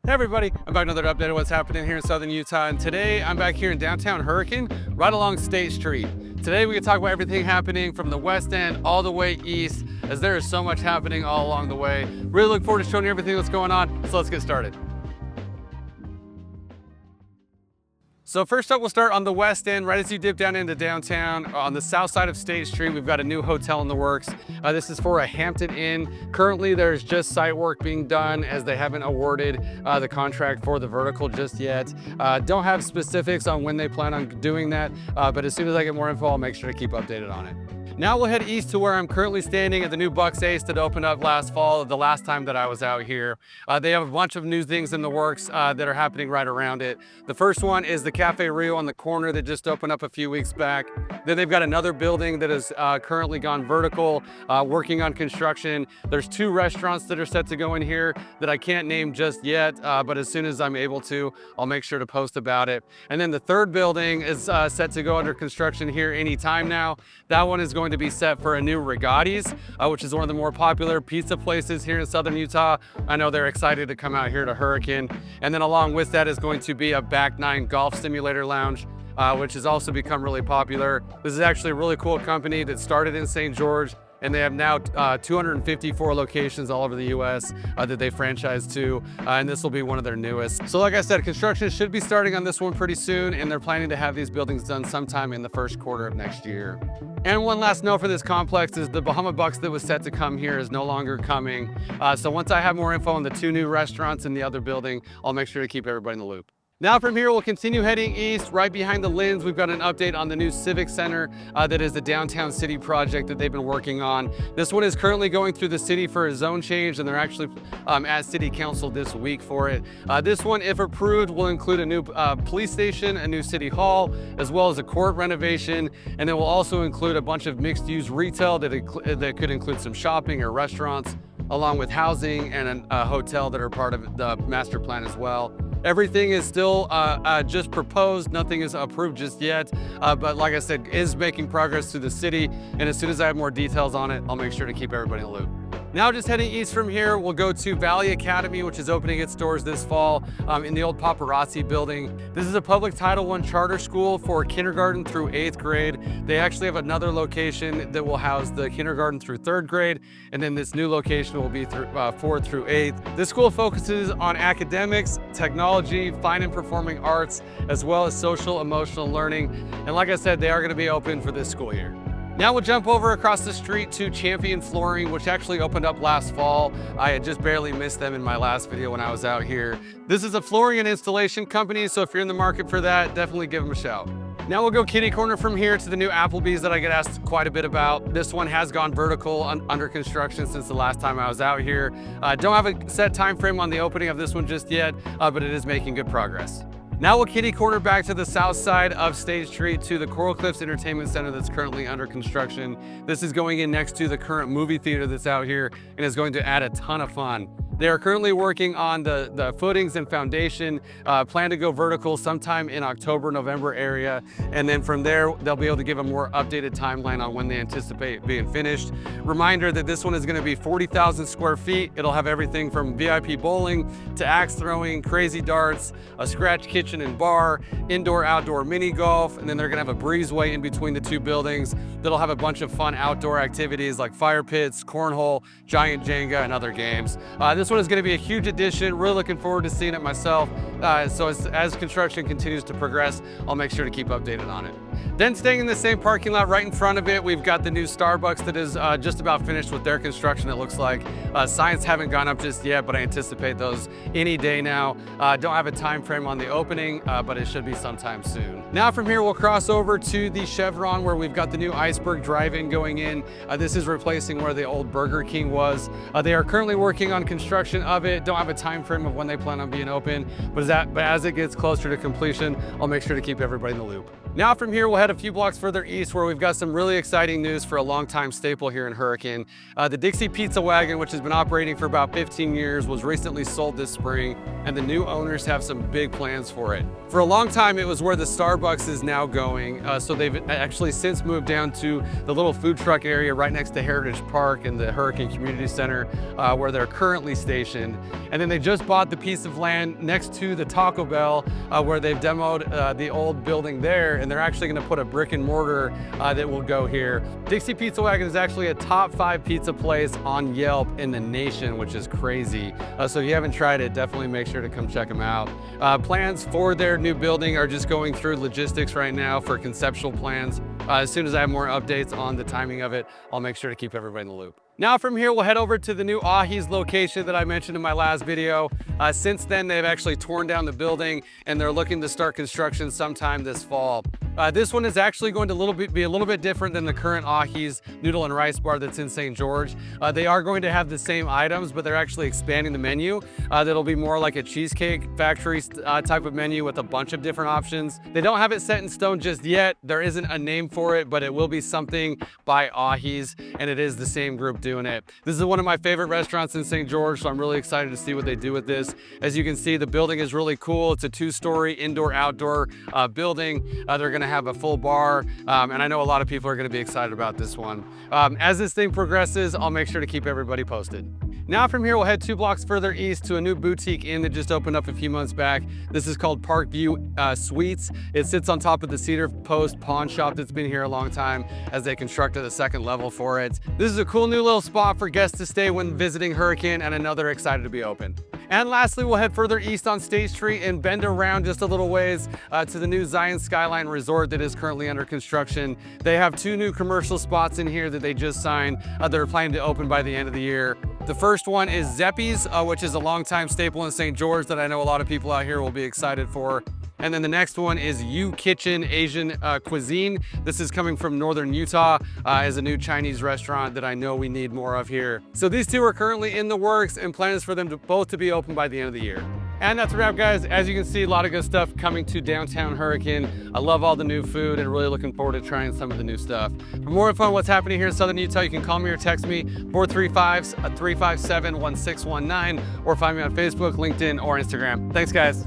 Hey everybody, I'm back with another update of what's happening here in Southern Utah, and today I'm back here in downtown Hurricane, right along State Street. Today we can talk about everything happening from the west end all the way east, as there is so much happening all along the way. Really look forward to showing you everything that's going on, so let's get started. So first up, we'll start on the west end, right as you dip down into downtown. On the south side of State Street, we've got a new hotel in the works. This is for a Hampton Inn. Currently, there's just site work being done as they haven't awarded the contract for the vertical just yet. Don't have specifics on when they plan on doing that, but as soon as I get more info, I'll make sure to keep updated on it. Now we'll head east to where I'm currently standing at the new Bucks Ace that opened up last fall, the last time that I was out here. They have a bunch of new things in the works that are happening right around it. The first one is the Cafe Rio on the corner that just opened up a few weeks back. Then they've got another building that has currently gone vertical, working on construction. There's two restaurants that are set to go in here that I can't name just yet, but as soon as I'm able to, I'll make sure to post about it. And then the third building is set to go under construction here anytime now. That one is going to be set for a new Rigatti's, which is one of the more popular pizza places here in Southern Utah. I know they're excited to come out here to Hurricane. And then along with that is going to be a Back Nine golf simulator lounge, which has also become really popular. This is actually a really cool company that started in St. George, and they have now 254 locations all over the US that they franchise to, and this will be one of their newest. So like I said, construction should be starting on this one pretty soon, and they're planning to have these buildings done sometime in the first quarter of next year. And one last note for this complex is the Bahama Bucks that was set to come here is no longer coming. So once I have more info on the two new restaurants in the other building, I'll make sure to keep everybody in the loop. Now from here, we'll continue heading east. Right behind the Linns, we've got an update on the new Civic Center that is the downtown city project that they've been working on. This one is currently going through the city for a zone change, and they're actually at city council this week for it. This one, if approved, will include a new police station, a new city hall, as well as a court renovation, and it will also include a bunch of mixed-use retail that could include some shopping or restaurants, along with housing and a hotel that are part of the master plan as well. Everything is still just proposed, nothing is approved just yet, but like I said, is making progress through the city, and as soon as I have more details on it, I'll make sure to keep everybody in the loop. Now just heading east from here, we'll go to Valley Academy, which is opening its doors this fall in the old Paparazzi building. This is a public Title I charter school for kindergarten through 8th grade. They actually have another location that will house the kindergarten through 3rd grade, and then this new location will be 4th through 8th. This school focuses on academics, technology, fine and performing arts, as well as social emotional learning. And like I said, they are going to be open for this school year. Now we'll jump over across the street to Champion Flooring, which actually opened up last fall. I had just barely missed them in my last video when I was out here. This is a flooring and installation company, so if you're in the market for that, definitely give them a shout. Now we'll go kitty corner from here to the new Applebees that I get asked quite a bit about. This one has gone vertical under construction since the last time I was out here. Don't have a set time frame on the opening of this one just yet, but it is making good progress. Now we'll kitty corner back to the south side of State Street to the Coral Cliffs Entertainment Center that's currently under construction. This is going in next to the current movie theater that's out here and is going to add a ton of fun. They are currently working on the footings and foundation, plan to go vertical sometime in October, November area. And then from there, they'll be able to give a more updated timeline on when they anticipate being finished. Reminder that this one is gonna be 40,000 square feet. It'll have everything from VIP bowling to axe throwing, crazy darts, a scratch kitchen and bar, indoor, outdoor mini golf, and then they're gonna have a breezeway in between the two buildings that'll have a bunch of fun outdoor activities like fire pits, cornhole, giant Jenga, and other games. This one is going to be a huge addition. Really looking forward to seeing it myself. So as construction continues to progress, I'll make sure to keep updated on it. Then staying in the same parking lot right in front of it, we've got the new Starbucks that is just about finished with their construction, it looks like. Signs haven't gone up just yet, but I anticipate those any day now. Don't have a time frame on the opening, but it should be sometime soon. Now from here, we'll cross over to the Chevron where we've got the new Iceberg DriveIn going in. This is replacing where the old Burger King was. They are currently working on construction of it. Don't have a time frame of when they plan on being open, but as it gets closer to completion, I'll make sure to keep everybody in the loop. Now from here, we'll head a few blocks further east where we've got some really exciting news for a longtime staple here in Hurricane. The Dixie Pizza Wagon, which has been operating for about 15 years, was recently sold this spring, and the new owners have some big plans for it. For a long time, it was where the Starbucks is now going, so they've actually since moved down to the little food truck area right next to Heritage Park and the Hurricane Community Center, where they're currently stationed. And then they just bought the piece of land next to the Taco Bell, where they've demoed the old building there, and they're actually going to put a brick and mortar that will go here. Dixie Pizza Wagon is actually a top 5 pizza place on Yelp in the nation, which is crazy. So if you haven't tried it, definitely make sure to come check them out. Plans for their new building are just going through logistics right now for conceptual plans. As soon as I have more updates on the timing of it, I'll make sure to keep everybody in the loop. Now from here, we'll head over to the new Ahi's location that I mentioned in my last video. Since then, they've actually torn down the building and they're looking to start construction sometime this fall. This one is actually going to be a little bit different than the current Ahi's Noodle and Rice Bar that's in St. George. They are going to have the same items, but they're actually expanding the menu. That'll be more like a Cheesecake Factory type of menu with a bunch of different options. They don't have it set in stone just yet. There isn't a name for it, but it will be something by Ahi's, and it is the same group doing it. This is one of my favorite restaurants in St. George, so I'm really excited to see what they do with this. As you can see, the building is really cool. It's a 2-story indoor-outdoor building. They're going to have a full bar, and I know a lot of people are going to be excited about this one. As this thing progresses, I'll make sure to keep everybody posted. Now from here, we'll head 2 blocks further east to a new boutique inn that just opened up a few months back. This is called Parkview Suites. It sits on top of the Cedar Post pawn shop that's been here a long time as they constructed a 2nd level for it. This is a cool new little spot for guests to stay when visiting Hurricane, and I know they're excited to be open. And lastly, we'll head further east on State Street and bend around just a little ways to the new Zion Skyline Resort that is currently under construction. They have 2 new commercial spots in here that they just signed. They're planning to open by the end of the year. The first one is Zeppi's, which is a longtime staple in St. George that I know a lot of people out here will be excited for. And then the next one is U Kitchen Asian Cuisine. This is coming from northern Utah as a new Chinese restaurant that I know we need more of here. So these 2 are currently in the works, and plan is for them to both be open by the end of the year. And that's a wrap, guys. As you can see, a lot of good stuff coming to downtown Hurricane. I love all the new food and really looking forward to trying some of the new stuff. For more info on what's happening here in Southern Utah, you can call me or text me 435-357-1619, or find me on Facebook, LinkedIn, or Instagram. Thanks, guys.